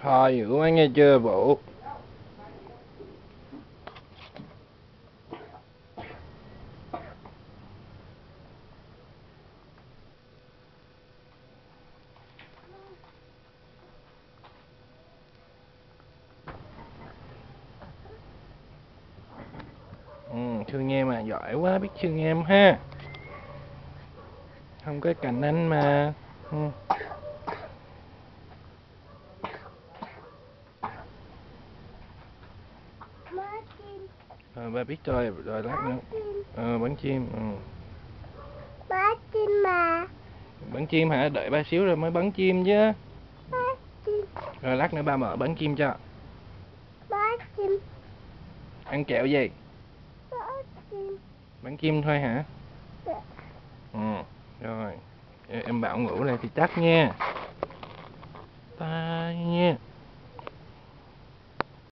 Thôi ngủ nghe chưa bộ. Thương em à, giỏi quá, biết thương em ha. Không có cạnh anh mà. Ừ. Ba biết rồi, rồi lát nữa. Bắn chim. Bắn chim mà. Bắn chim hả? Đợi ba xíu rồi mới bắn chim chứ. Bắn chim. Rồi lát nữa ba mở bắn chim cho. Bắn chim. Ăn kẹo gì? Bắn chim. Bắn chim thôi hả? Rồi. Em bảo ngủ này thì chắc nha. Ta nha.